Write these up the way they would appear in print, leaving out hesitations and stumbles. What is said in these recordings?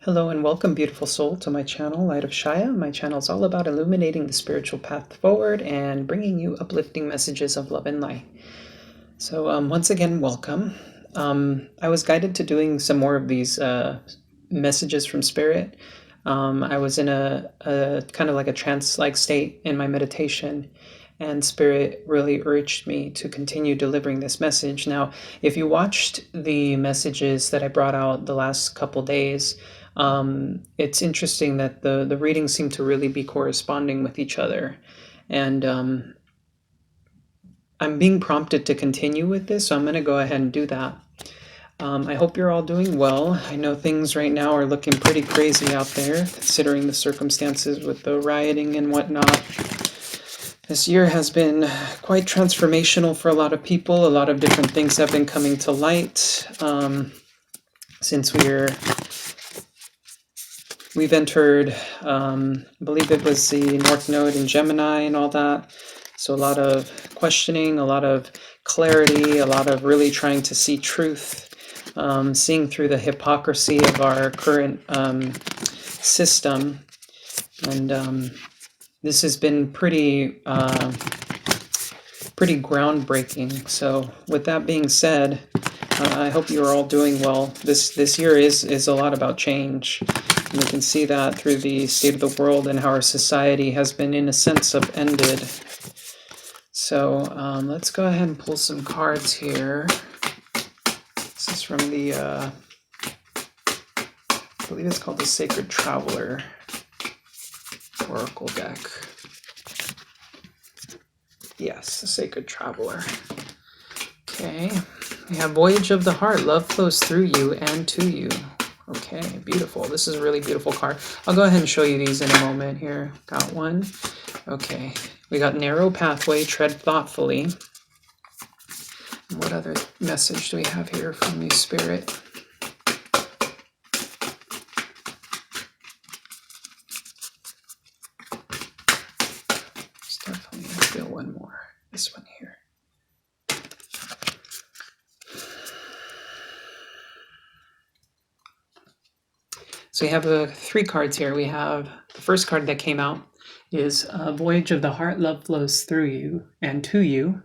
Hello and welcome, beautiful soul, to my channel, Light of Shaya. My channel is all about illuminating the spiritual path forward and bringing you uplifting messages of love and light. So once again, welcome. I was guided to doing some more of these messages from Spirit. I was in a kind of like a trance-like state in my meditation, and Spirit really urged me to continue delivering this message. Now, if you watched the messages that I brought out the last couple days, it's interesting that the readings seem to really be corresponding with each other. And I'm being prompted to continue with this, so I'm going to go ahead and do that. I hope you're all doing well. I know things right now are looking pretty crazy out there, considering the circumstances with the rioting and whatnot. This year has been quite transformational for a lot of people. A lot of different things have been coming to light since we've entered, I believe it was the North Node in Gemini and all that. So a lot of questioning, a lot of clarity, a lot of really trying to see truth, seeing through the hypocrisy of our current system. And this has been pretty groundbreaking. So with that being said, I hope you are all doing well. This year is a lot about change. And you can see that through the state of the world and how our society has been, in a sense, upended. So let's go ahead and pull some cards here. This is from the, I believe it's called the Sacred Traveler Oracle deck. Yes, the Sacred Traveler. Okay, we have Voyage of the Heart. Love flows through you and to you. Okay, beautiful. This is a really beautiful card. I'll go ahead and show you these in a moment here. Got one. Okay, we got Narrow Pathway, Tread Thoughtfully. And what other message do we have here from the Spirit? Let's definitely feel one more. This one here. So we have three cards here. We have the first card that came out is Voyage of the Heart, Love Flows Through You and to You.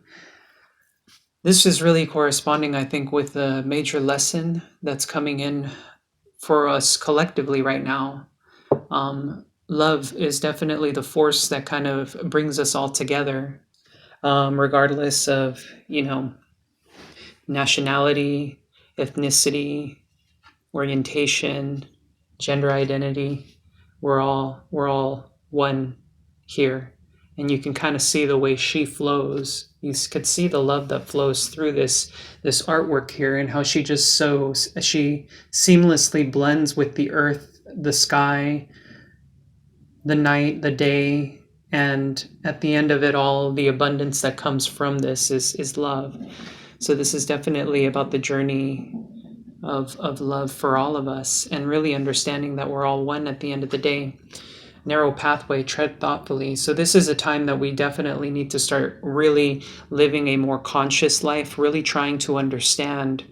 This is really corresponding, I think, with the major lesson that's coming in for us collectively right now. Love is definitely the force that kind of brings us all together, regardless of, nationality, ethnicity, orientation, gender identity. We're all one here, and you can kind of see the way she flows. You could see the love that flows through this artwork here, and how she just she seamlessly blends with the earth, the sky, the night, the day, and at the end of it all, the abundance that comes from this is love. So this is definitely about the journey of love for all of us, and really understanding that we're all one at the end of the day. Narrow pathway, tread thoughtfully. So this is a time that we definitely need to start really living a more conscious life, really trying to understand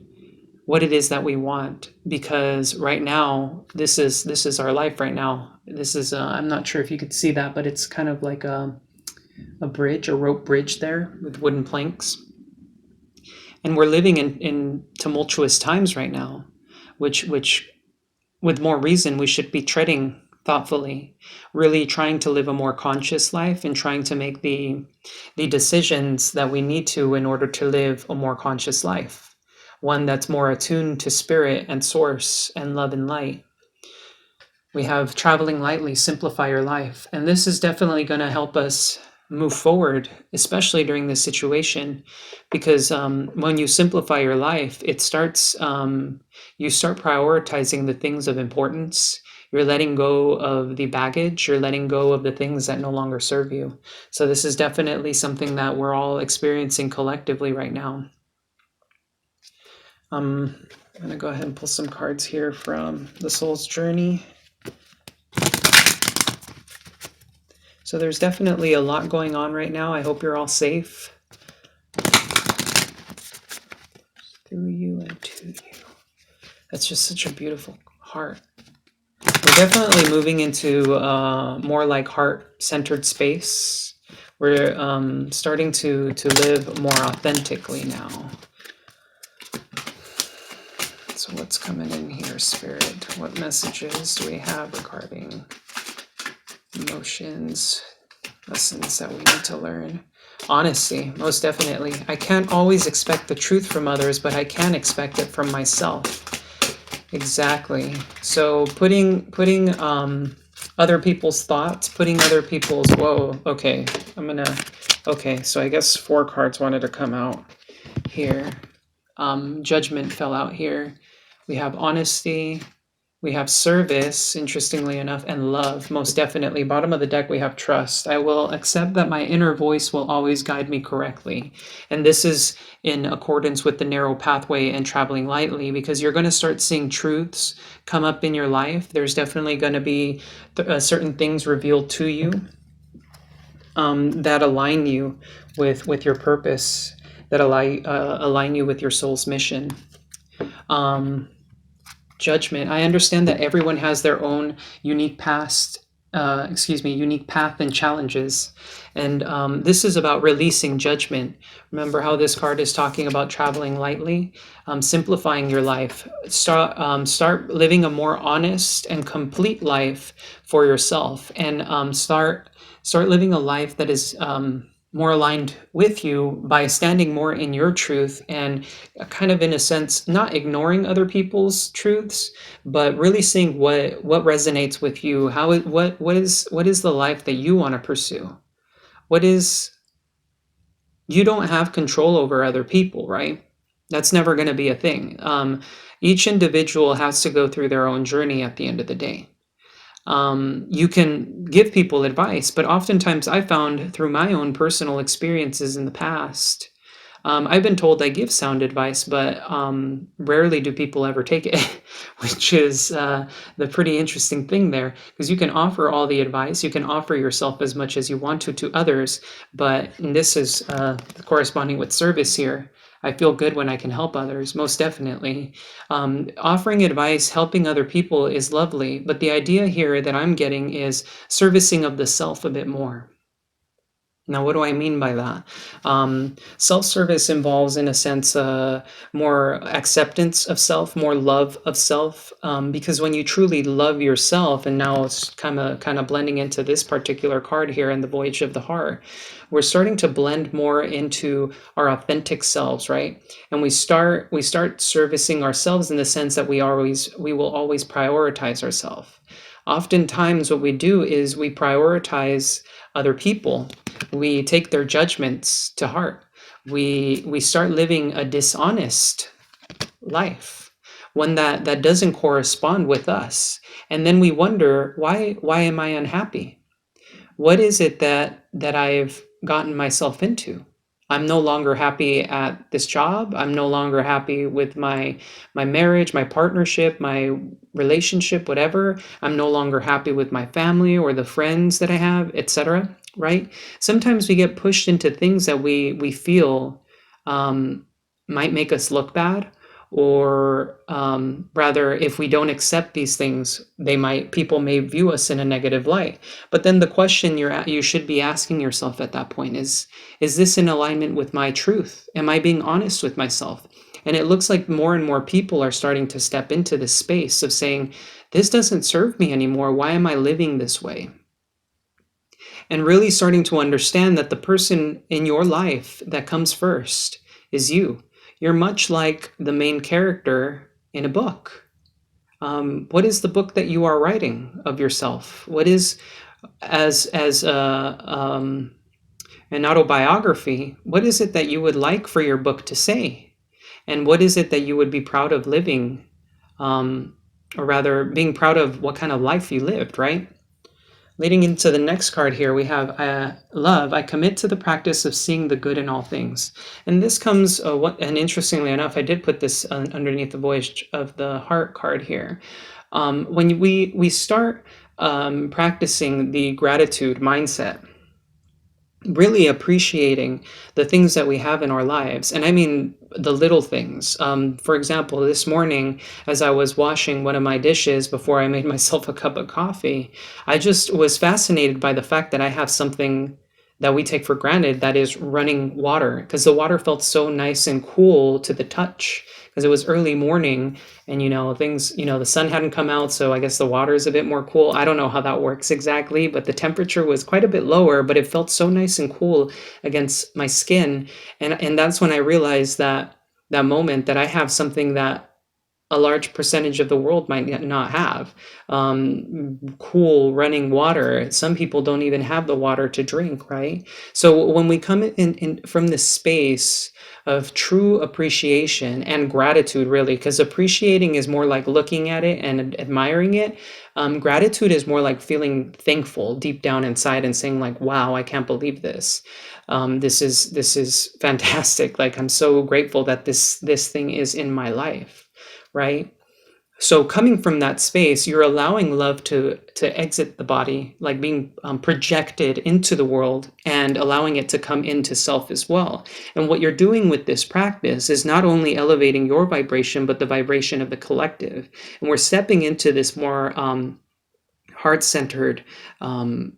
what it is that we want, because right now this is our life right now. This is I'm not sure if you could see that, but it's kind of like a bridge, a rope bridge there with wooden planks. And we're living in tumultuous times right now, which with more reason we should be treading thoughtfully, really trying to live a more conscious life and trying to make the decisions that we need to in order to live a more conscious life, one that's more attuned to spirit and source and love and light. We have Traveling Lightly, Simplify Your Life, and this is definitely going to help us move forward, especially during this situation, because when you simplify your life, it starts you start prioritizing the things of importance. You're letting go of the baggage. You're letting go of the things that no longer serve you. So this is definitely something that we're all experiencing collectively right now. I'm going to go ahead and pull some cards here from the Soul's Journey. So there's definitely a lot going on right now. I hope you're all safe. Through you and to you. That's just such a beautiful heart. We're definitely moving into more like heart-centered space. We're starting to live more authentically now. So what's coming in here, Spirit? What messages do we have regarding emotions, lessons that we need to learn? Honesty, most definitely. I can't always expect the truth from others, but I can expect it from myself. Exactly. So putting other people's thoughts, putting other people's, whoa, okay, okay, so I guess 4 cards wanted to come out here. Judgment fell out here. We have honesty, we have service, interestingly enough, and love, most definitely. Bottom of the deck, we have trust. I will accept that my inner voice will always guide me correctly. And this is in accordance with the narrow pathway and traveling lightly, because you're going to start seeing truths come up in your life. There's definitely going to be certain things revealed to you that align you with your purpose, that align you with your soul's mission. Judgment. I understand that everyone has their own unique unique path and challenges. And this is about releasing judgment. Remember how this card is talking about traveling lightly, simplifying your life. Start living a more honest and complete life for yourself, and start living a life that is more aligned with you by standing more in your truth and kind of in a sense not ignoring other people's truths, but really seeing what resonates with you. What is the life that you want to pursue? What is You don't have control over other people, right? That's never going to be a thing. Each individual has to go through their own journey at the end of the day. You can give people advice, but oftentimes I found through my own personal experiences in the past, I've been told I give sound advice, but rarely do people ever take it, which is the pretty interesting thing there, because you can offer all the advice, you can offer yourself as much as you want to others, but this is corresponding with service here. I feel good when I can help others, most definitely. Offering advice, helping other people is lovely, but the idea here that I'm getting is servicing of the self a bit more. Now, what do I mean by that? Self-service involves, in a sense, more acceptance of self, more love of self, because when you truly love yourself, and now it's kind of blending into this particular card here in the Voyage of the Heart, we're starting to blend more into our authentic selves, right? And we start servicing ourselves in the sense that we will always prioritize ourselves. Oftentimes, what we do is we prioritize other people. We take their judgments to heart. We start living a dishonest life, one that doesn't correspond with us. And then we wonder, why am I unhappy? What is it that I've gotten myself into? I'm no longer happy at this job. I'm no longer happy with my marriage, my partnership, my relationship, whatever. I'm no longer happy with my family or the friends that I have, etc. Right? Sometimes we get pushed into things that we feel might make us look bad, or rather, if we don't accept these things, people may view us in a negative light. But then the question you should be asking yourself at that point is this in alignment with my truth? Am I being honest with myself? And it looks like more and more people are starting to step into this space of saying, this doesn't serve me anymore. Why am I living this way? And really starting to understand that the person in your life that comes first is you. You're much like the main character in a book. What is the book that you are writing of yourself? What is, as an autobiography, what is it that you would like for your book to say? And what is it that you would be proud of living? Or rather, being proud of what kind of life you lived, right? Leading into the next card here, we have love. I commit to the practice of seeing the good in all things. And this comes, and interestingly enough, I did put this underneath the Voyage of the Heart card here. When we start practicing the gratitude mindset, really appreciating the things that we have in our lives. And I mean the little things. For example, this morning, as I was washing one of my dishes before I made myself a cup of coffee, I just was fascinated by the fact that I have something that we take for granted, that is running water, because the water felt so nice and cool to the touch, because it was early morning, and things, the sun hadn't come out, so I guess the water is a bit more cool. I don't know how that works exactly, but the temperature was quite a bit lower, but it felt so nice and cool against my skin. And that's when I realized that moment, that I have something that a large percentage of the world might not have. Cool running water. Some people don't even have the water to drink, right? So when we come in from this space of true appreciation and gratitude, really, because appreciating is more like looking at it and admiring it. Gratitude is more like feeling thankful deep down inside and saying like, wow, I can't believe this. This is fantastic. Like, I'm so grateful that this thing is in my life, right? So coming from that space, you're allowing love to exit the body, like being projected into the world, and allowing it to come into self as well. And what you're doing with this practice is not only elevating your vibration, but the vibration of the collective. And we're stepping into this more heart-centered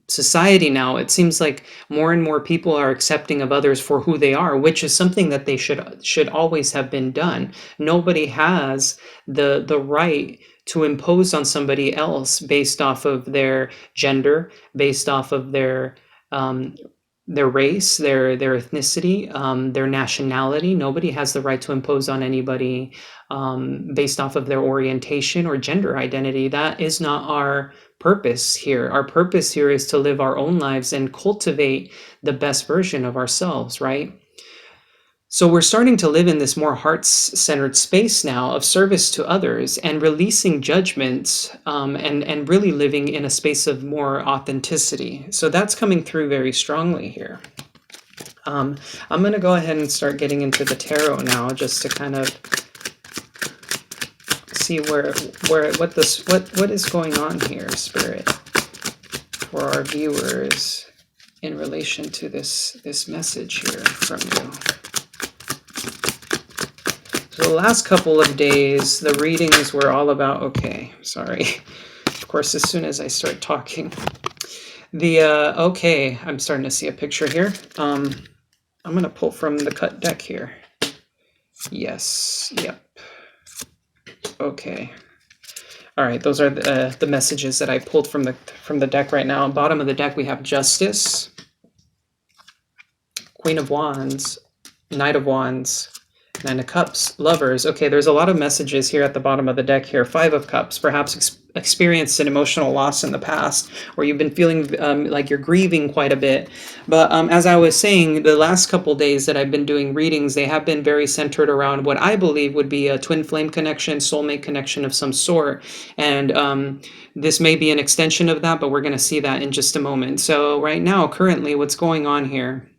society now. It seems like more and more people are accepting of others for who they are, which is something that they should always have been done. Nobody has the right to impose on somebody else based off of their gender, based off of their race, their ethnicity, their nationality. Nobody has the right to impose on anybody based off of their orientation or gender identity. That is not our purpose here. Our purpose here is to live our own lives and cultivate the best version of ourselves, right? So we're starting to live in this more heart-centered space now of service to others and releasing judgments, and really living in a space of more authenticity. So that's coming through very strongly here. I'm going to go ahead and start getting into the tarot now, just to kind of see what is going on here, Spirit, for our viewers in relation to this message here from you. So the last couple of days, the readings were all about, okay, sorry. Of course, as soon as I start talking, okay, I'm starting to see a picture here. I'm going to pull from the cut deck here. Yes, yep. Okay. All right, those are the messages that I pulled from the deck right now. Bottom of the deck, we have Justice, Queen of Wands, Knight of Wands, Nine of Cups, Lovers. Okay, there's a lot of messages here at the bottom of the deck here. Five of Cups, perhaps experienced an emotional loss in the past, or you've been feeling like you're grieving quite a bit. But as I was saying, the last couple days that I've been doing readings, they have been very centered around what I believe would be a twin flame connection, soulmate connection of some sort. And this may be an extension of that, but we're going to see that in just a moment. So right now, currently, what's going on here?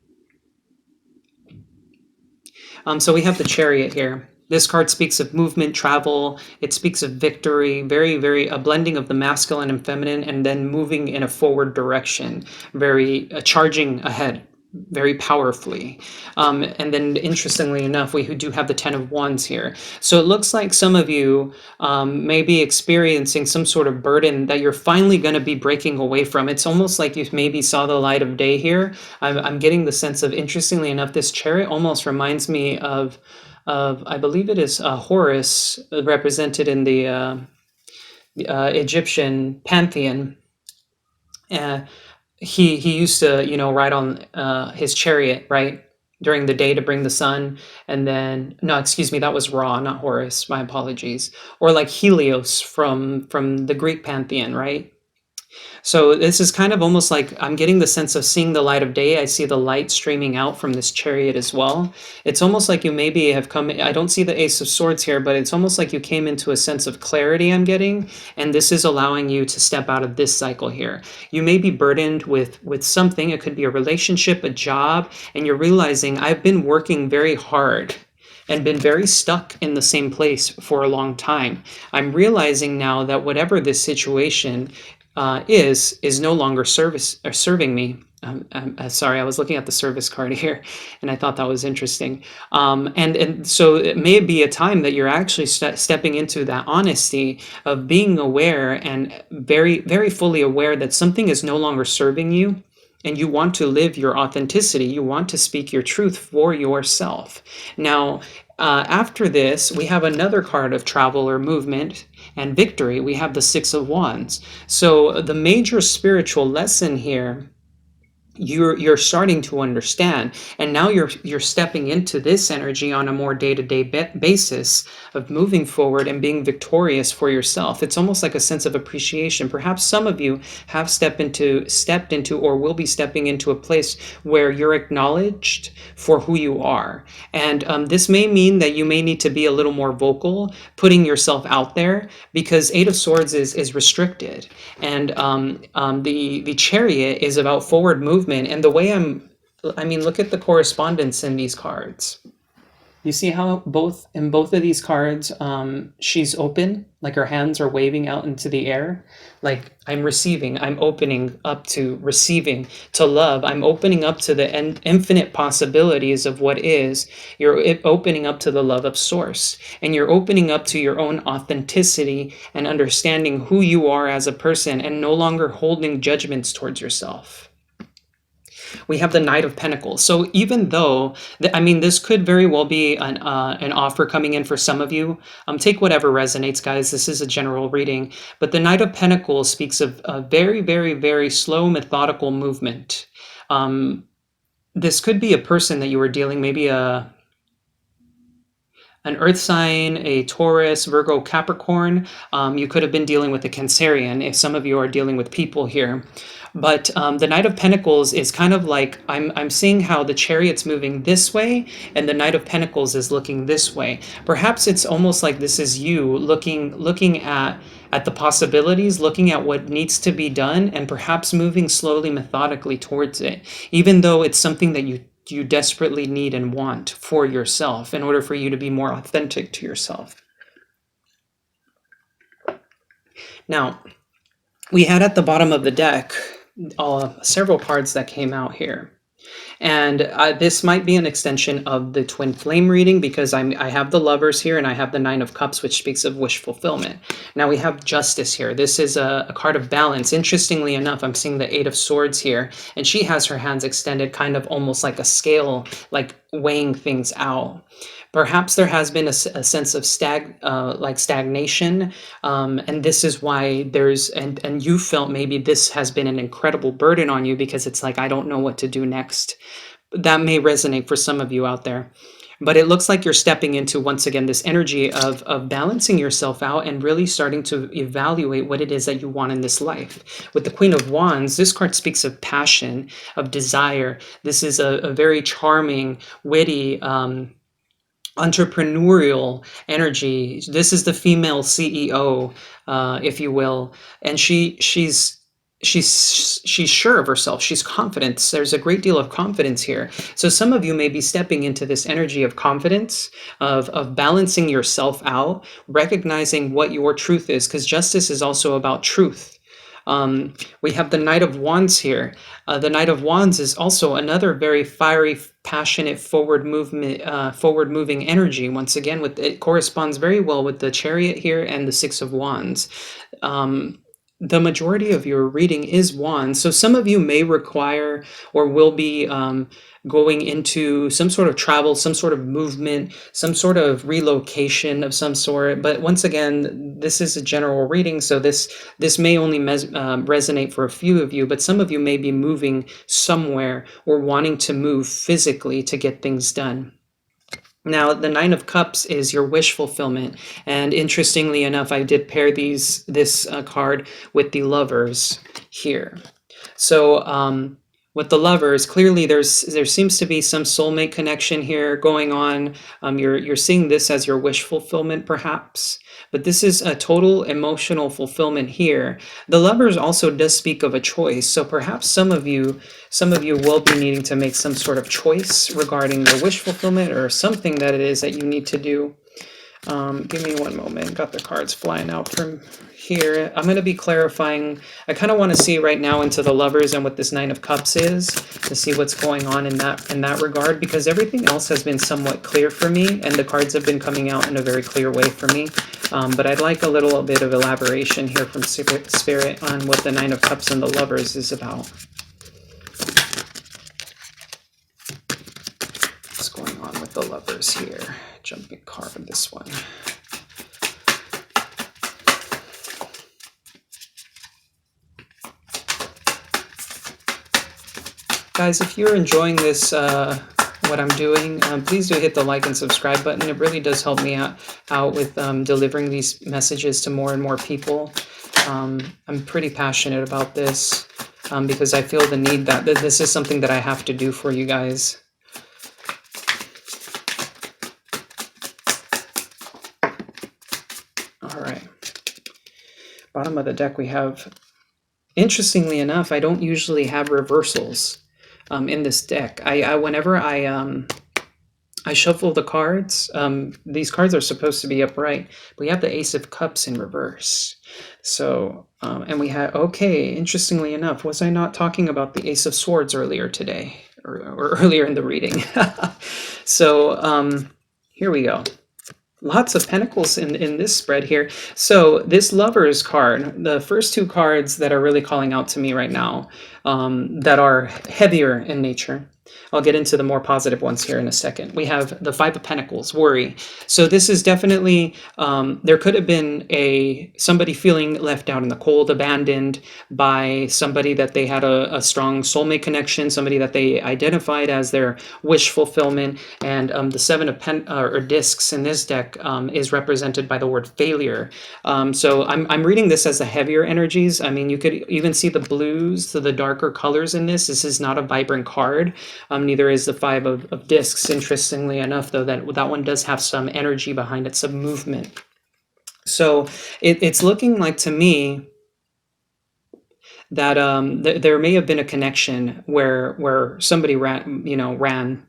So we have the Chariot here. This card speaks of movement, travel. It speaks of victory, very, very a blending of the masculine and feminine, and then moving in a forward direction, very charging ahead, very powerfully. And then interestingly enough, we do have the Ten of Wands here. So it looks like some of you may be experiencing some sort of burden that you're finally going to be breaking away from. It's almost like you maybe saw the light of day here. I'm getting the sense of, interestingly enough, this Chariot almost reminds me of I believe it is Horus, represented in the Egyptian pantheon. He used to, ride on his chariot, right, during the day to bring the sun. And then, no, excuse me, that was Ra, not Horus. My apologies. Or like Helios from the Greek pantheon, right? So this is kind of almost like I'm getting the sense of seeing the light of day. I see the light streaming out from this chariot as well. It's almost like you maybe have come, I don't see the Ace of Swords here, but it's almost like you came into a sense of clarity, I'm getting, and this is allowing you to step out of this cycle here. You may be burdened with something. It could be a relationship, a job, and you're realizing I've been working very hard and been very stuck in the same place for a long time. I'm realizing now that whatever this situation is no longer serving me. Sorry, I was looking at the service card here, and I thought that was interesting. And so it may be a time that you're actually stepping into that honesty of being aware and very, very fully aware that something is no longer serving you, and you want to live your authenticity. You want to speak your truth for yourself. Now, after this, we have another card of travel or movement and victory. We have the Six of Wands. So the major spiritual lesson here you're starting to understand, and now you're stepping into this energy on a more day-to-day basis of moving forward and being victorious for yourself. It's almost like a sense of appreciation. Perhaps some of you have stepped into or will be stepping into a place where you're acknowledged for who you are, and this may mean that you may need to be a little more vocal, putting yourself out there, because Eight of Swords is restricted, and the Chariot is about forward movement. And the way I mean, look at the correspondence in these cards. You see how both of these cards, she's open, like her hands are waving out into the air. Like, I'm receiving, I'm opening up to receiving, to love. I'm opening up to the infinite possibilities of what is. You're opening up to the love of Source. And you're opening up to your own authenticity and understanding who you are as a person, and no longer holding judgments towards yourself. We have the Knight of Pentacles. So even though, I mean, this could very well be an offer coming in for some of you. Take whatever resonates, guys. This is a general reading. But the Knight of Pentacles speaks of a very, very, very slow, methodical movement. This could be a person that you were dealing, maybe an Earth sign, a Taurus, Virgo, Capricorn. You could have been dealing with a Cancerian if some of you are dealing with people here. But the Knight of Pentacles is kind of like, I'm seeing how the Chariot's moving this way and the Knight of Pentacles is looking this way. Perhaps it's almost like this is you looking at the possibilities, looking at what needs to be done, and perhaps moving slowly, methodically towards it, even though it's something that you desperately need and want for yourself in order for you to be more authentic to yourself. Now, we had at the bottom of the deck several cards that came out here. And this might be an extension of the Twin Flame reading, because I have the Lovers here and I have the Nine of Cups, which speaks of wish fulfillment. Now we have Justice here. This is a card of balance. Interestingly enough, I'm seeing the Eight of Swords here, and she has her hands extended, kind of almost like a scale, like weighing things out. Perhaps there has been a sense of stagnation, and this is why there's, and you felt maybe this has been an incredible burden on you, because it's like, I don't know what to do next. That may resonate for some of you out there. But it looks like you're stepping into, once again, this energy of balancing yourself out and really starting to evaluate what it is that you want in this life. With the Queen of Wands, this card speaks of passion, of desire. This is a very charming, witty, entrepreneurial energy. This is the female CEO, if you will, and she's sure of herself. She's confident. There's a great deal of confidence here. So some of you may be stepping into this energy of confidence, of balancing yourself out, recognizing what your truth is, because justice is also about truth. We have the Knight of Wands here. The Knight of Wands is also another very fiery, passionate, forward-moving energy. Once again, it corresponds very well with the Chariot here and the Six of Wands. The majority of your reading is Wands, so some of you may require or will be going into some sort of travel, some sort of movement, some sort of relocation of some sort. But once again, this is a general reading, so this may only resonate for a few of you, but some of you may be moving somewhere or wanting to move physically to get things done. Now, the Nine of Cups is your wish fulfillment, and interestingly enough, I did pair this card with the Lovers here. So with the Lovers, clearly there seems to be some soulmate connection here going on. You're seeing this as your wish fulfillment, perhaps, but this is a total emotional fulfillment here. The Lovers also does speak of a choice, so perhaps some of you will be needing to make some sort of choice regarding your wish fulfillment or something that it is that you need to do. Give me one moment. Got the cards flying out from here. I'm going to be clarifying. I kind of want to see right now into the Lovers and what this Nine of Cups is, to see what's going on in that regard, because everything else has been somewhat clear for me, and the cards have been coming out in a very clear way for me. But I'd like a little bit of elaboration here from Spirit on what the Nine of Cups and the Lovers is about. What's going on with the Lovers here? Jumping card, this one. Guys, if you're enjoying this, what I'm doing, please do hit the like and subscribe button. It really does help me out with delivering these messages to more and more people. I'm pretty passionate about this because I feel the need that this is something that I have to do for you guys. All right. Bottom of the deck we have, interestingly enough, I don't usually have reversals in this deck. Whenever I shuffle the cards, these cards are supposed to be upright. We have the Ace of Cups in reverse. So, and we had, okay, interestingly enough, was I not talking about the Ace of Swords earlier today, or earlier in the reading? So, here we go. Lots of pentacles in this spread here. So this Lovers card, the first two cards that are really calling out to me right now, that are heavier in nature. I'll get into the more positive ones here in a second. We have the Five of Pentacles, worry. So this is definitely, there could have been somebody feeling left out in the cold, abandoned by somebody that they had a strong soulmate connection, somebody that they identified as their wish fulfillment. And the Seven of Discs in this deck is represented by the word failure. So I'm reading this as the heavier energies. I mean, you could even see the blues, the darker colors in this. This is not a vibrant card. Neither is the Five of Discs. Interestingly enough, though, that one does have some energy behind it, some movement. So it's looking like to me that there may have been a connection where somebody ran,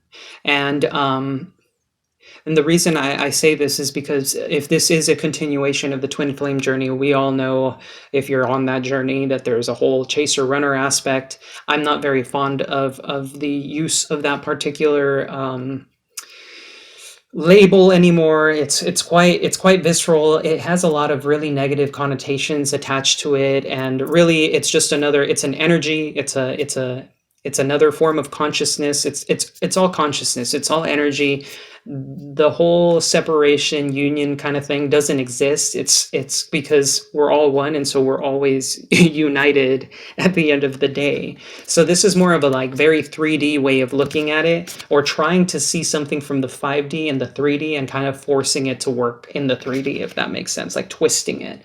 and the reason I say this is because if this is a continuation of the twin flame journey, we all know, if you're on that journey, that there's a whole chaser runner aspect. I'm not very fond of the use of that particular label anymore. It's quite visceral. It has a lot of really negative connotations attached to it, and really it's just it's an energy. It's another form of consciousness. It's all consciousness. It's all energy. The whole separation union kind of thing doesn't exist. It's because we're all one, and so we're always united at the end of the day. So this is more of a very 3D way of looking at it, or trying to see something from the 5D and the 3D and kind of forcing it to work in the 3D, if that makes sense, like twisting it.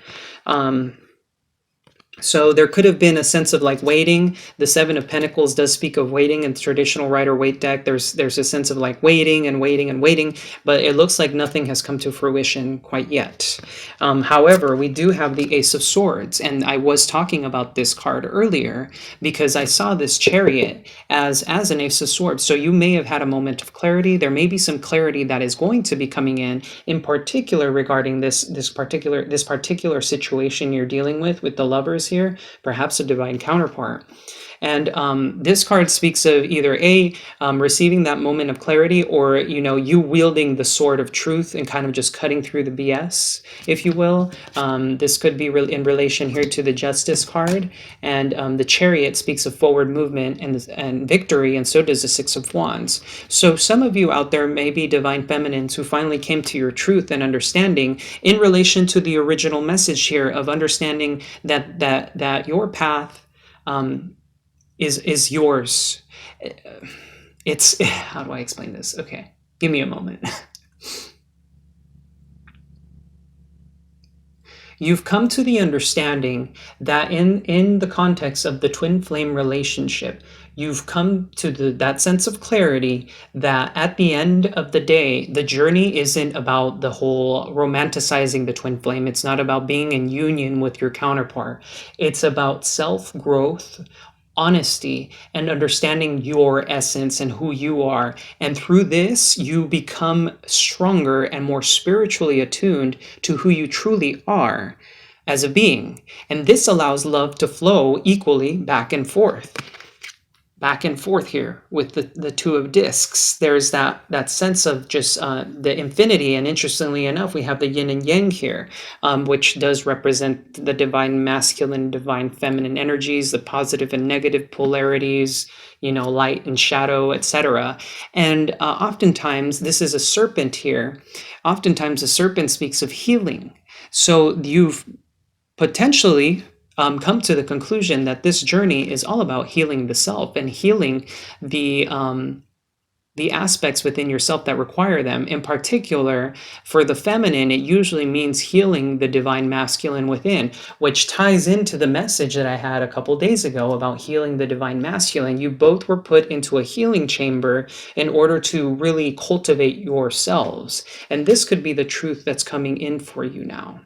So there could have been a sense of waiting. The Seven of Pentacles does speak of waiting in the traditional Rider-Waite deck. There's a sense of waiting and waiting and waiting, but it looks like nothing has come to fruition quite yet. However, we do have the Ace of Swords, and I was talking about this card earlier because I saw this Chariot as an Ace of Swords. So you may have had a moment of clarity. There may be some clarity that is going to be coming in particular regarding this particular situation you're dealing with the Lovers here, perhaps a divine counterpart. And this card speaks of either receiving that moment of clarity, or you wielding the sword of truth and kind of just cutting through the BS, if you will. This could be in relation here to the Justice card, and the Chariot speaks of forward movement and victory, and so does the Six of Wands. So some of you out there may be divine feminines who finally came to your truth and understanding in relation to the original message here of understanding that your path is yours. It's, how do I explain this? Okay, give me a moment. You've come to the understanding that in the context of the twin flame relationship, you've come to that sense of clarity that at the end of the day, the journey isn't about the whole romanticizing the twin flame. It's not about being in union with your counterpart. It's about self-growth honesty and understanding your essence and who you are. And through this, you become stronger and more spiritually attuned to who you truly are as a being. And this allows love to flow equally back and forth here with the two of discs. There's that sense of just the infinity, and interestingly enough, we have the yin and yang here, which does represent the divine masculine, divine feminine energies, the positive and negative polarities, light and shadow, etc. And oftentimes, this is a serpent here. Oftentimes, a serpent speaks of healing. So you've potentially come to the conclusion that this journey is all about healing the self and healing the aspects within yourself that require them. In particular, for the feminine, it usually means healing the divine masculine within, which ties into the message that I had a couple days ago about healing the divine masculine. You both were put into a healing chamber in order to really cultivate yourselves. And this could be the truth that's coming in for you now.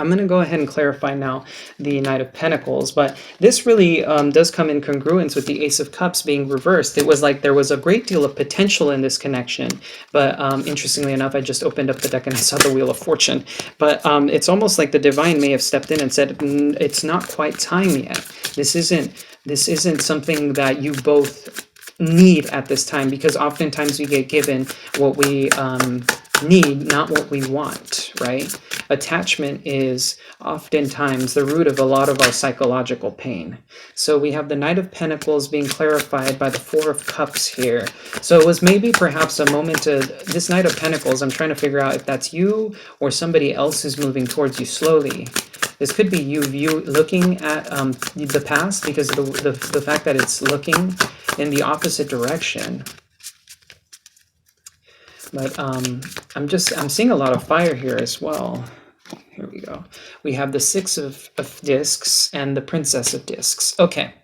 I'm going to go ahead and clarify now the Knight of Pentacles, but this really does come in congruence with the Ace of Cups being reversed. It was like there was a great deal of potential in this connection, but interestingly enough, I just opened up the deck and I saw the Wheel of Fortune. But it's almost like the divine may have stepped in and said, it's not quite time yet. This isn't something that you both need at this time, because oftentimes we get given what we need, not what we want, right? Attachment is oftentimes the root of a lot of our psychological pain. So we have the Knight of Pentacles being clarified by the Four of Cups here. So it was maybe perhaps a moment to this Knight of Pentacles. I'm trying to figure out if that's you or somebody else who's moving towards you slowly. This could be you looking at the past, because of the fact that it's looking in the opposite direction. But I'm seeing a lot of fire here as well. Here we go. We have the Six of Discs and the Princess of Discs. Okay.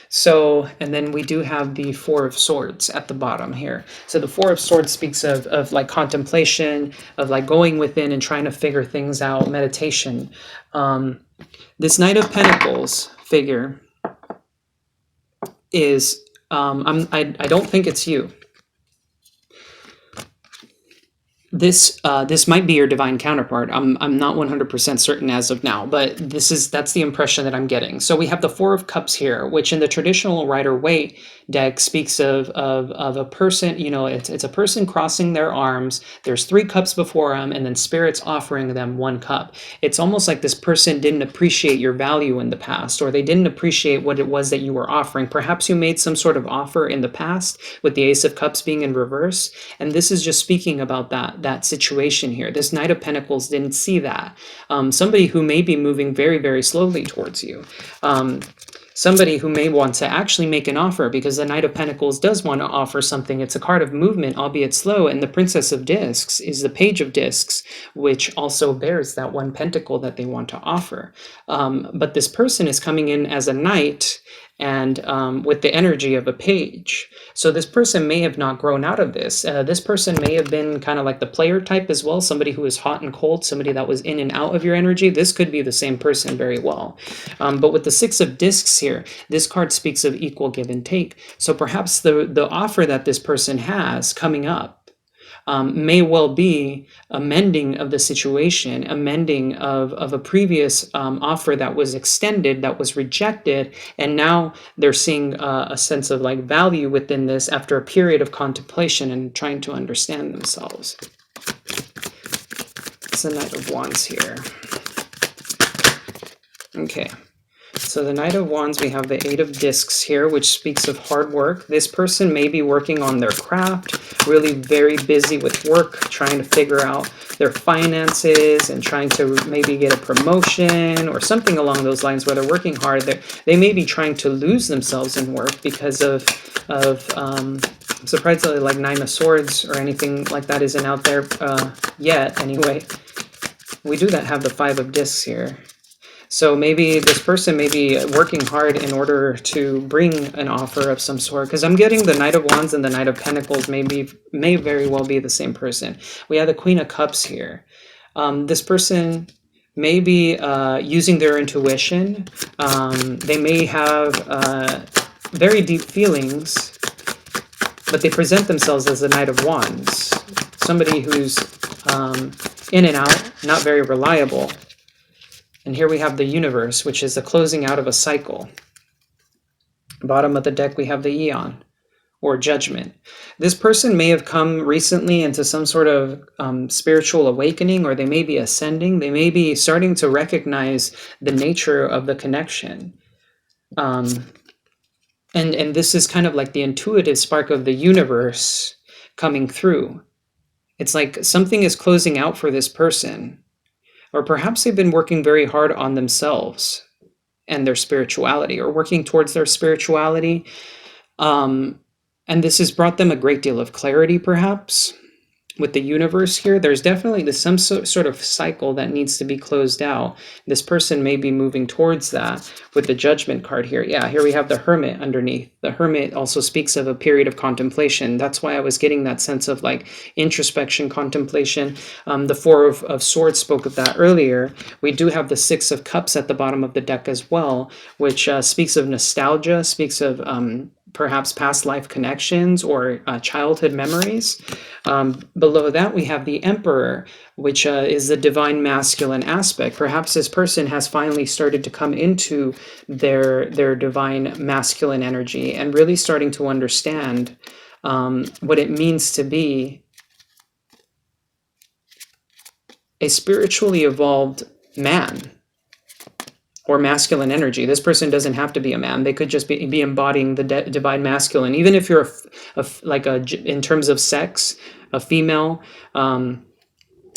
So, and then we do have the Four of Swords at the bottom here. So the Four of Swords speaks of like contemplation, of like going within and trying to figure things out, meditation. This Knight of Pentacles figure is, I don't think it's you. This might be your divine counterpart. I'm not 100% certain as of now, but that's the impression that I'm getting. So we have the Four of Cups here, which in the traditional Rider-Waite deck speaks of a person, it's a person crossing their arms. There's 3 cups before them, and then Spirit's offering them 1 cup. It's almost like this person didn't appreciate your value in the past, or they didn't appreciate what it was that you were offering. Perhaps you made some sort of offer in the past with the Ace of Cups being in reverse, and this is just speaking about that situation here. This Knight of Pentacles didn't see that. Somebody who may be moving very, very slowly towards you. Somebody who may want to actually make an offer, because the Knight of Pentacles does want to offer something. It's a card of movement, albeit slow, and the Princess of Discs is the Page of Discs, which also bears that 1 pentacle that they want to offer. But this person is coming in as a knight and with the energy of a page. So this person may have not grown out of this. This person may have been kind of like the player type as well, somebody who is hot and cold, somebody that was in and out of your energy. This could be the same person very well. But with the Six of Discs here, this card speaks of equal give and take. So perhaps the offer that this person has coming up may well be a mending of the situation, a mending of a previous offer that was extended, that was rejected, and now they're seeing a sense of like value within this after a period of contemplation and trying to understand themselves. It's the Knight of Wands here. Okay. So the Knight of Wands, we have the Eight of Discs here, which speaks of hard work. This person may be working on their craft, really very busy with work, trying to figure out their finances and trying to maybe get a promotion or something along those lines where they're working hard. They may be trying to lose themselves in work because of surprisingly, like 9 of Swords or anything like that isn't out there yet anyway. We do have the 5 of Discs here. So maybe this person may be working hard in order to bring an offer of some sort, because I'm getting the Knight of Wands and the Knight of Pentacles may very well be the same person. We have the Queen of Cups here. This person maybe using their intuition. They may have very deep feelings, but they present themselves as the Knight of Wands, somebody who's in and out, not very reliable. And here we have the Universe, which is the closing out of a cycle. Bottom of the deck, we have the Eon, or Judgment. This person may have come recently into some sort of spiritual awakening, or they may be ascending. They may be starting to recognize the nature of the connection. And this is kind of like the intuitive spark of the universe coming through. It's like something is closing out for this person, or perhaps they've been working very hard on themselves and their spirituality, or working towards their spirituality. And this has brought them a great deal of clarity, perhaps. With the universe here, there's definitely some sort of cycle that needs to be closed out. This person may be moving towards that with the Judgment card here. Yeah, here we have the Hermit underneath. The Hermit also speaks of a period of contemplation. That's why I was getting that sense of like introspection, contemplation. The Four of Swords spoke of that earlier. We do have the Six of Cups at the bottom of the deck as well, which speaks of nostalgia, speaks of perhaps past life connections or childhood memories. Below that, we have the Emperor, which is the divine masculine aspect. Perhaps this person has finally started to come into their divine masculine energy and really starting to understand what it means to be a spiritually evolved man or masculine energy. This person doesn't have to be a man. They could just be embodying the divine masculine. Even if you're in terms of sex, a female,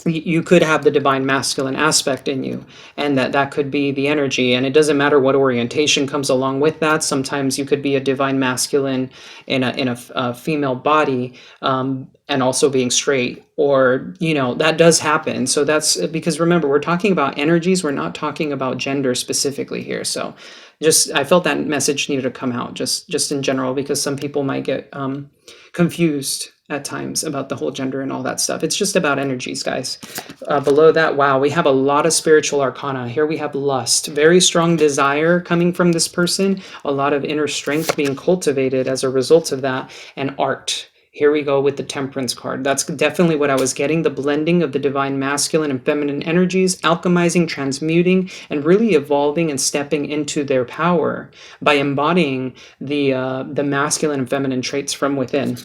you could have the divine masculine aspect in you, and that could be the energy. And it doesn't matter what orientation comes along with that. Sometimes you could be a divine masculine in a female body, and also being straight, or that does happen. So that's because, remember, we're talking about energies, we're not talking about gender specifically here. So I felt that message needed to come out just in general, because some people might get confused at times about the whole gender and all that stuff. It's just about energies, guys. Below that, wow, we have a lot of spiritual arcana. Here we have lust, very strong desire coming from this person, a lot of inner strength being cultivated as a result of that, and art. Here we go with the Temperance card. That's definitely what I was getting, the blending of the divine masculine and feminine energies, alchemizing, transmuting, and really evolving and stepping into their power by embodying the masculine and feminine traits from within.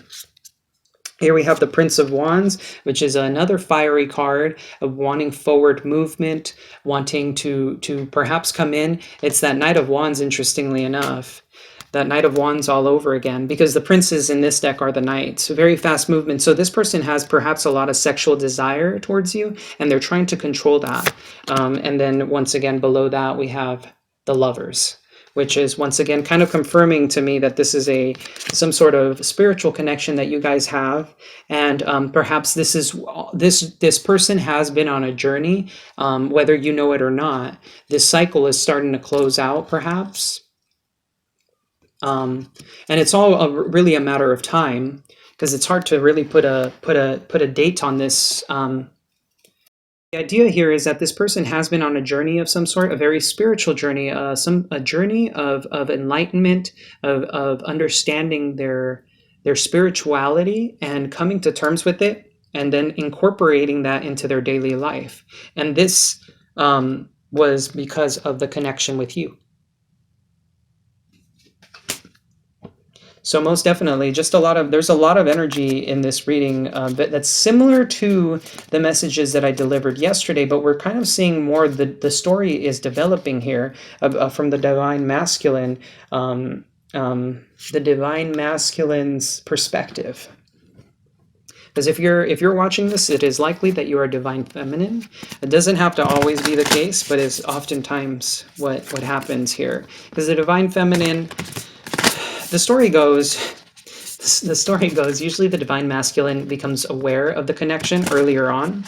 Here we have the Prince of Wands, which is another fiery card of wanting forward movement, wanting to perhaps come in. It's that Knight of Wands, interestingly enough. That Knight of Wands all over again, because the princes in this deck are the knights. Very fast movement. So this person has perhaps a lot of sexual desire towards you, and they're trying to control that. And then once again, below that, we have the Lovers, which is once again kind of confirming to me that this is some sort of spiritual connection that you guys have. And perhaps this person has been on a journey, whether you know it or not. This cycle is starting to close out, perhaps. And it's all really a matter of time, because it's hard to really put a date on this. The idea here is that this person has been on a journey of some sort, a very spiritual journey, a journey of enlightenment, of understanding their spirituality and coming to terms with it, and then incorporating that into their daily life. And this was because of the connection with you. So most definitely, there's a lot of energy in this reading that's similar to the messages that I delivered yesterday, but we're kind of seeing more, the story is developing here from the divine masculine, the divine masculine's perspective. Because if you're watching this, it is likely that you are divine feminine. It doesn't have to always be the case, but is oftentimes what happens here. Because the divine feminine, the story goes, usually the divine masculine becomes aware of the connection earlier on.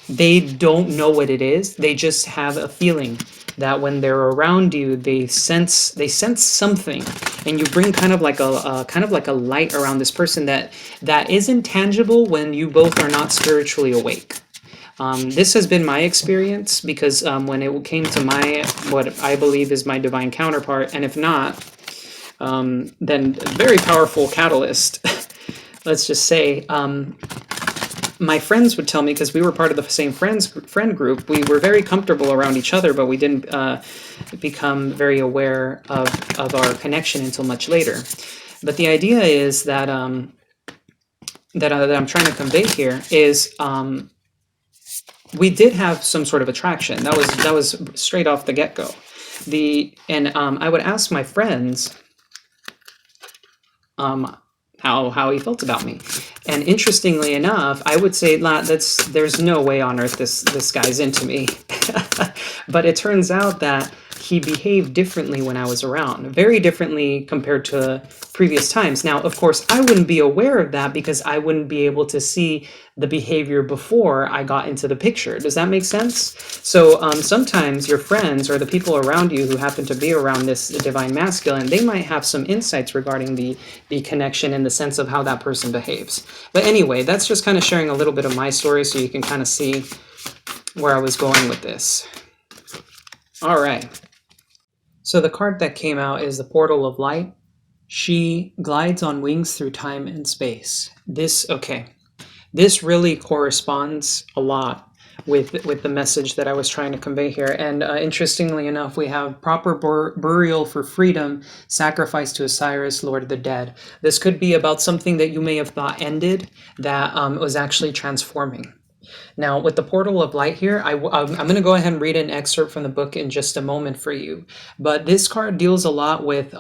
They don't know what it is. They just have a feeling that when they're around you, they sense something, and you bring kind of like a light around this person that isn't tangible when you both are not spiritually awake. This has been my experience because when it came to what I believe is my divine counterpart, and if not, then a very powerful catalyst. Let's just say, my friends would tell me, because we were part of the same friend group, we were very comfortable around each other, but we didn't become very aware of our connection until much later. But the idea is that that I'm trying to convey here is we did have some sort of attraction. That was straight off the get-go. I would ask my friends how he felt about me, and interestingly enough, I would say there's no way on earth this guy's into me. But it turns out that he behaved differently when I was around, very differently compared to previous times. Now, of course, I wouldn't be aware of that because I wouldn't be able to see the behavior before I got into the picture. Does that make sense? So sometimes your friends or the people around you who happen to be around this divine masculine, they might have some insights regarding the connection in the sense of how that person behaves. But anyway, that's just kind of sharing a little bit of my story so you can kind of see where I was going with this. All right. So the card that came out is the Portal of Light. She glides on wings through time and space. This really corresponds a lot with the message that I was trying to convey here. And interestingly enough, we have proper burial for freedom, sacrifice to Osiris, Lord of the Dead. This could be about something that you may have thought ended that was actually transforming. Now, with the Portal of Light here, I'm going to go ahead and read an excerpt from the book in just a moment for you. But this card deals a lot with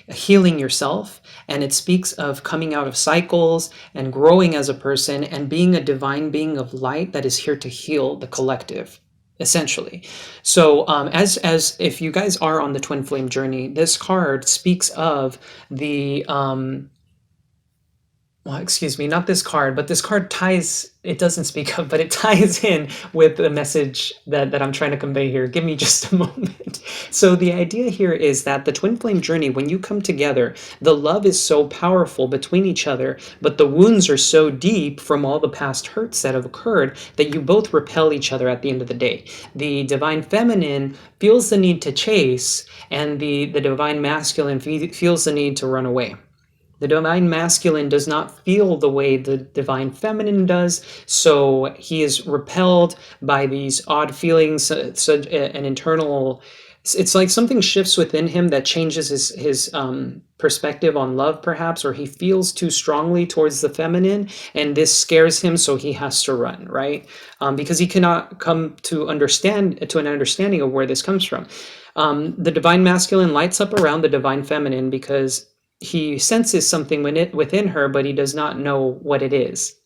healing yourself, and it speaks of coming out of cycles and growing as a person and being a divine being of light that is here to heal the collective, essentially. So as if you guys are on the twin flame journey, this card speaks of the well, excuse me, not this card, but this card it doesn't speak of, but it ties in with the message that I'm trying to convey here. Give me just a moment. So the idea here is that the twin flame journey, when you come together, the love is so powerful between each other, but the wounds are so deep from all the past hurts that have occurred that you both repel each other at the end of the day. The divine feminine feels the need to chase, and the divine masculine feels the need to run away. The divine masculine does not feel the way the divine feminine does, so he is repelled by these odd feelings, an internal. It's like something shifts within him that changes his perspective on love, perhaps, or he feels too strongly towards the feminine, and this scares him, so he has to run, right? Because he cannot come to an understanding of where this comes from. The divine masculine lights up around the divine feminine because he senses something within her, but he does not know what it is.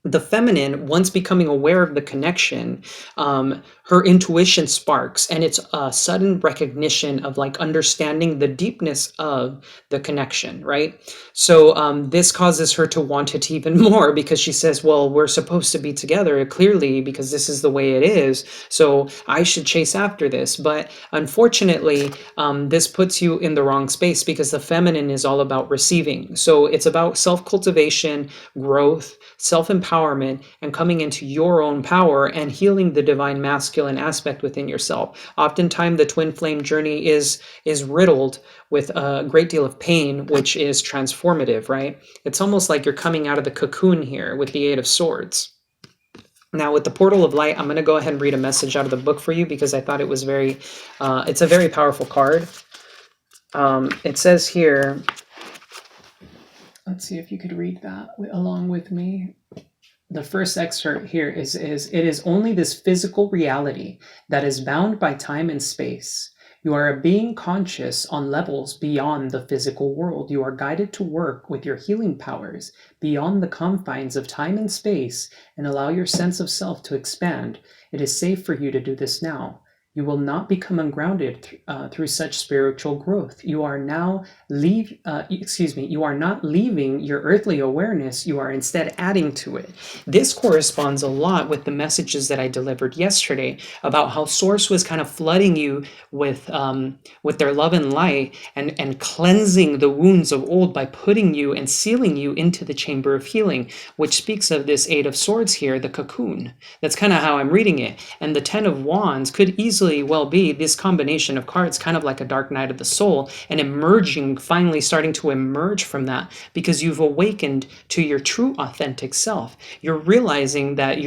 The feminine, once becoming aware of the connection, her intuition sparks, and it's a sudden recognition of like understanding the deepness of the connection, right? So this causes her to want it even more because she says, well, we're supposed to be together clearly because this is the way it is, so I should chase after this. But unfortunately, this puts you in the wrong space because the feminine is all about receiving. So it's about self-cultivation, growth, self-empowerment, and coming into your own power and healing the divine masculine aspect within yourself. Oftentimes, the twin flame journey is riddled with a great deal of pain, which is transformative, right? It's almost like you're coming out of the cocoon here with the Eight of Swords. Now, with the Portal of Light, I'm going to go ahead and read a message out of the book for you because I thought it was it's a very powerful card. It says here, let's see if you could read that along with me. The first excerpt here is it is only this physical reality that is bound by time and space. You are a being conscious on levels beyond the physical world. You are guided to work with your healing powers beyond the confines of time and space and allow your sense of self to expand. It is safe for you to do this now. You will not become ungrounded through such spiritual growth. You are now you are not leaving your earthly awareness. You are instead adding to it. This corresponds a lot with the messages that I delivered yesterday about how Source was kind of flooding you with their love and light, and cleansing the wounds of old by putting you and sealing you into the chamber of healing, which speaks of this Eight of Swords here, the cocoon. That's kind of how I'm reading it. And the Ten of Wands could easily well be this combination of cards, kind of like a dark night of the soul, and emerging, finally starting to emerge from that, because you've awakened to your true authentic self. You're realizing that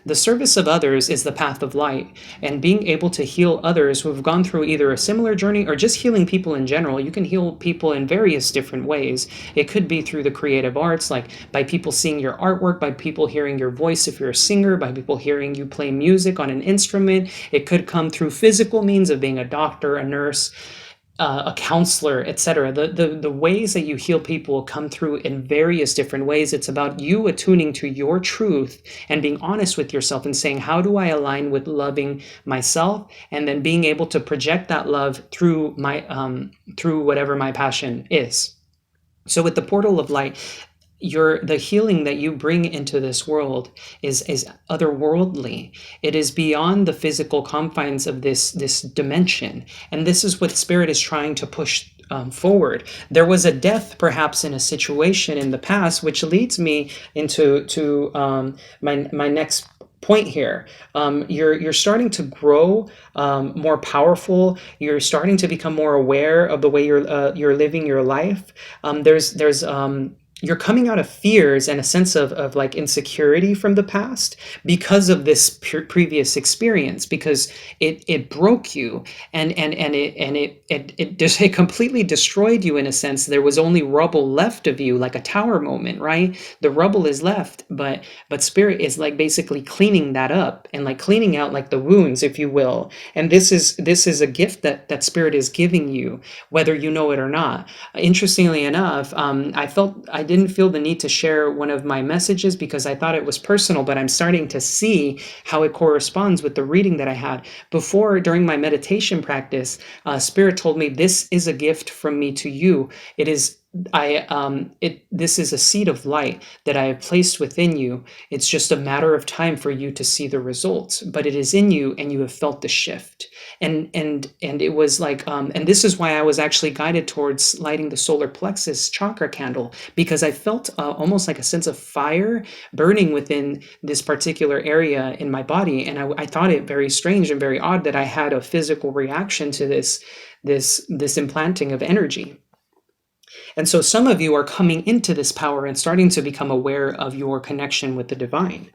the service of others is the path of light, and being able to heal others who have gone through either a similar journey or just healing people in general. You can heal people in various different ways. It could be through the creative arts, like by people seeing your artwork, by people hearing your voice if you're a singer, by people hearing you play music on an instrument. It could come through physical means of being a doctor, a nurse, a counselor, etc. The ways that you heal people come through in various different ways. It's about you attuning to your truth and being honest with yourself and saying, how do I align with loving myself, and then being able to project that love through through whatever my passion is. So with the portal of light, the healing that you bring into this world is otherworldly. It is beyond the physical confines of this dimension, and this is what Spirit is trying to push forward. There was a death, perhaps, in a situation in the past, which leads me into my next point here. You're starting to grow more powerful. You're starting to become more aware of the way you're living your life. There's you're coming out of fears and a sense of like insecurity from the past because of this previous experience, because it broke you, and it completely destroyed you in a sense. There was only rubble left of you, like a tower moment, right? The rubble is left, but Spirit is like basically cleaning that up and like cleaning out like the wounds, if you will. And this is a gift that Spirit is giving you, whether you know it or not. Interestingly enough, I didn't feel the need to share one of my messages because I thought it was personal, but I'm starting to see how it corresponds with the reading that I had before. During my meditation practice, Spirit told me, this is a gift from me to you. This is a seed of light that I have placed within you. It's just a matter of time for you to see the results, but it is in you, and you have felt the shift. And it was like, and this is why I was actually guided towards lighting the solar plexus chakra candle, because I felt almost like a sense of fire burning within this particular area in my body. And I thought it very strange and very odd that I had a physical reaction to this implanting of energy. And so some of you are coming into this power and starting to become aware of your connection with the divine.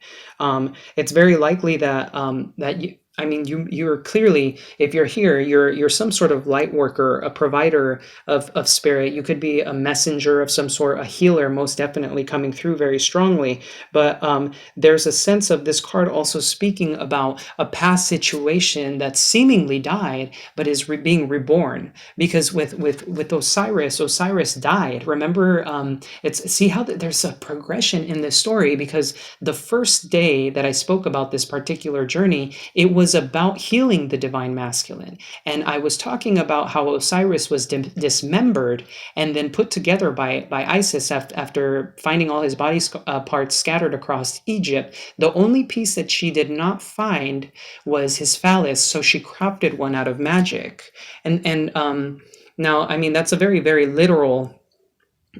It's very likely that you're clearly, if you're here, you're some sort of light worker, a provider of spirit. You could be a messenger of some sort, a healer, most definitely coming through very strongly. But there's a sense of this card also speaking about a past situation that seemingly died, but is being reborn. Because with Osiris died. Remember, see how there's a progression in this story, because the first day that I spoke about this particular journey, it was about healing the divine masculine. And I was talking about how Osiris was dismembered and then put together by Isis after finding all his body parts scattered across Egypt. The only piece that she did not find was his phallus, so she crafted one out of magic. And now, I mean, that's a very, very literal,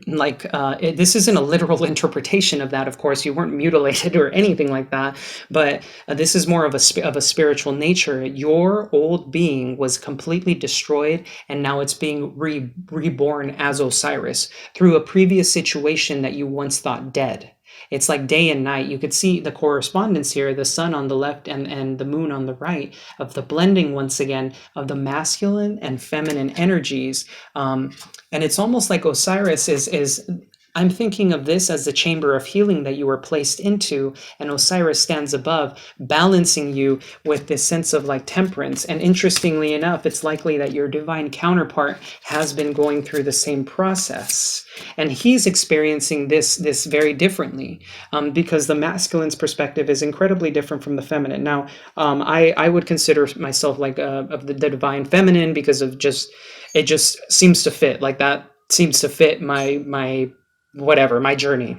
this isn't a literal interpretation of that. Of course, you weren't mutilated or anything like that, but this is more of a spiritual nature. Your old being was completely destroyed, and now it's being reborn as Osiris through a previous situation that you once thought dead. It's like day and night. You could see the correspondence here, the sun on the left and the moon on the right, of the blending once again of the masculine and feminine energies. And it's almost like Osiris is I'm thinking of this as the chamber of healing that you were placed into, and Osiris stands above, balancing you with this sense of like temperance. And interestingly enough, it's likely that your divine counterpart has been going through the same process, and he's experiencing this very differently, because the masculine's perspective is incredibly different from the feminine. Now, I would consider myself like of the divine feminine because of just it just seems to fit like that seems to fit my whatever my journey.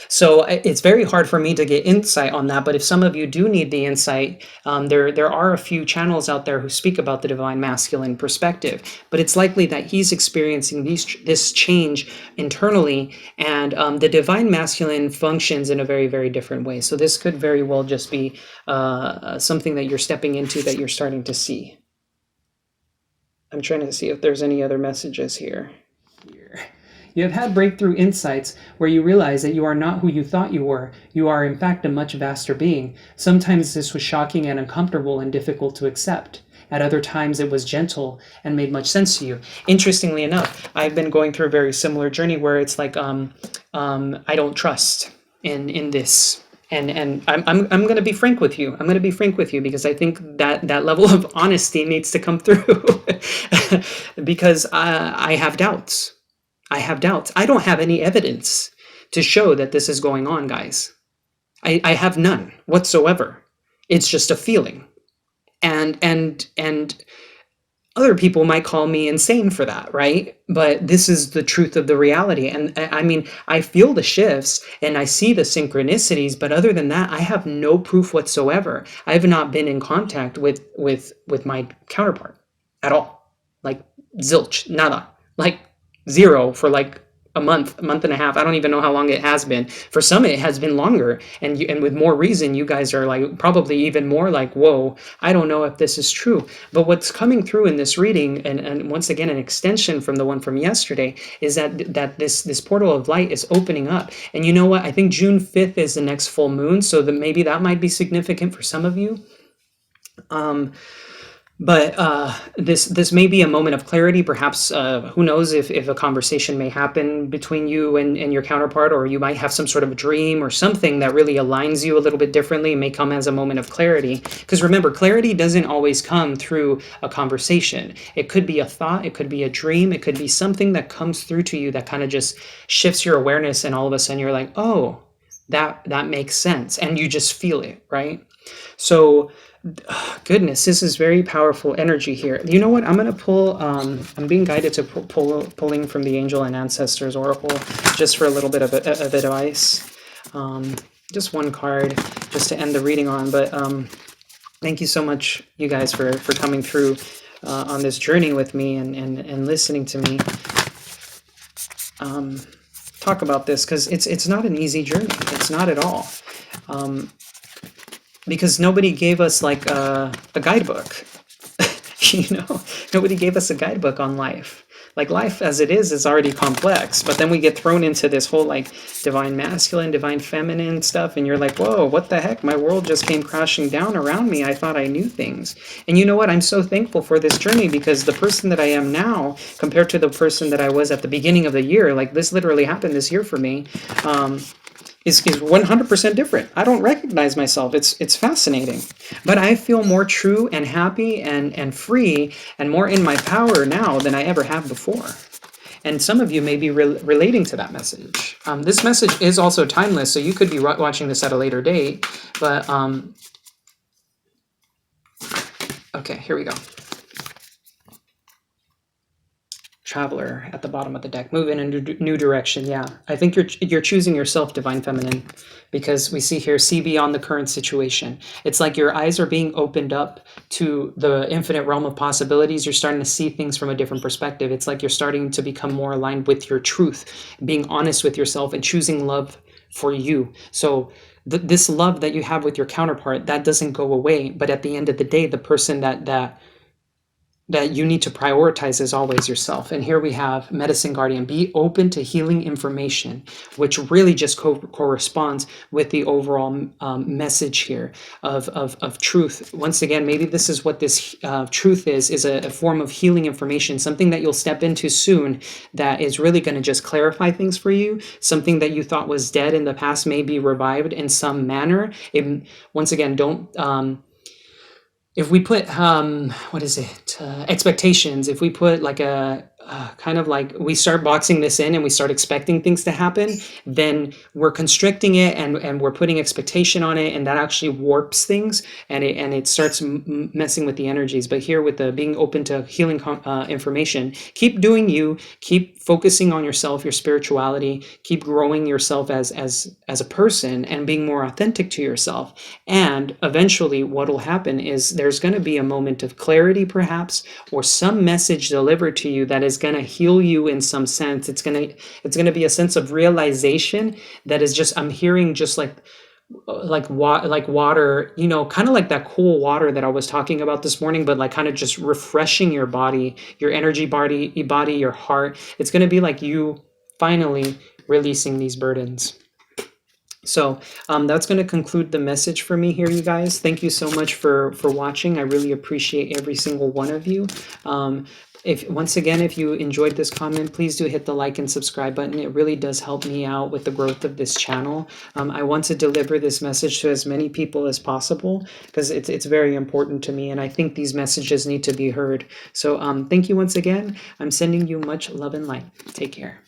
So it's very hard for me to get insight on that. But if some of you do need the insight, there are a few channels out there who speak about the divine masculine perspective. But it's likely that he's experiencing this change internally, and the divine masculine functions in a very, very different way. So this could very well just be something that you're stepping into, that you're starting to see. I'm trying to see if there's any other messages here. You have had breakthrough insights where you realize that you are not who you thought you were. You are, in fact, a much vaster being. Sometimes this was shocking and uncomfortable and difficult to accept. At other times, it was gentle and made much sense to you. Interestingly enough, I've been going through a very similar journey where it's like I don't trust in this. And I'm going to be frank with you. I'm going to be frank with you because I think that level of honesty needs to come through because I have doubts. I have doubts. I don't have any evidence to show that this is going on, guys. I have none whatsoever. It's just a feeling. And other people might call me insane for that, right? But this is the truth of the reality. And I mean, I feel the shifts and I see the synchronicities, but other than that, I have no proof whatsoever. I have not been in contact with my counterpart at all. Like zilch, nada. Like zero for like a month and a half. I don't even know how long it has been. For some, it has been longer, and with more reason, you guys are like probably even more like, whoa, I don't know if this is true. But what's coming through in this reading, and once again, an extension from the one from yesterday, is that this portal of light is opening up. And you know what? I think June 5th is the next full moon, so that maybe that might be significant for some of you. But this may be a moment of clarity. Perhaps, who knows if a conversation may happen between you and your counterpart, or you might have some sort of dream or something that really aligns you a little bit differently. It may come as a moment of clarity. Because remember, clarity doesn't always come through a conversation. It could be a thought, it could be a dream, it could be something that comes through to you that kind of just shifts your awareness, and all of a sudden you're like, oh, that makes sense. And you just feel it, right? So goodness, this is very powerful energy here. You know what? I'm going to pull, I'm being guided to pulling from the Angel and Ancestors Oracle just for a little bit of advice. Just one card just to end the reading on. But thank you so much, you guys, for coming through on this journey with me and listening to me talk about this, because it's not an easy journey. It's not at all. Because nobody gave us like a guidebook, nobody gave us a guidebook on life. Like life as it is already complex, but then we get thrown into this whole like divine masculine, divine feminine stuff, and you're like, whoa, what the heck? My world just came crashing down around me. I thought I knew things. And you know what? I'm so thankful for this journey, because the person that I am now compared to the person that I was at the beginning of the year, like this literally happened this year for me, is 100% different. I don't recognize myself. It's fascinating. But I feel more true and happy and free and more in my power now than I ever have before. And some of you may be relating to that message. This message is also timeless, so you could be watching this at a later date. But, okay, here we go. Traveler at the bottom of the deck. Move in a new direction. Yeah, I think you're choosing yourself, divine feminine, because we see here, see beyond the current situation. It's like your eyes are being opened up to the infinite realm of possibilities. You're starting to see things from a different perspective. It's like you're starting to become more aligned with your truth, being honest with yourself and choosing love for you. So this love that you have with your counterpart, that doesn't go away. But at the end of the day, the person that that you need to prioritize is always yourself. And here we have Medicine Guardian, be open to healing information, which really just corresponds with the overall message here of truth. Once again, maybe this is what this truth is a form of healing information, something that you'll step into soon that is really going to just clarify things for you. Something that you thought was dead in the past may be revived in some manner. Once again, don't if we put what is it expectations, if we put like a kind of like we start boxing this in and we start expecting things to happen, then we're constricting it and we're putting expectation on it, and that actually warps things, and it starts messing with the energies. But here with the being open to healing information, keep doing you, keep focusing on yourself, your spirituality, keep growing yourself as a person and being more authentic to yourself. And eventually what will happen is there's going to be a moment of clarity, perhaps, or some message delivered to you that is going to heal you in some sense. It's going to be a sense of realization that is just, I'm hearing just like water, you know, kind of like that cool water that I was talking about this morning, but like kind of just refreshing your body, your energy body, your heart. It's going to be like you finally releasing these burdens. So that's going to conclude the message for me here, you guys. Thank you so much for watching. I really appreciate every single one of you. Once again, if you enjoyed this comment, please do hit the like and subscribe button. It really does help me out with the growth of this channel. I want to deliver this message to as many people as possible because it's very important to me, and I think these messages need to be heard. So thank you once again. I'm sending you much love and light. Take care.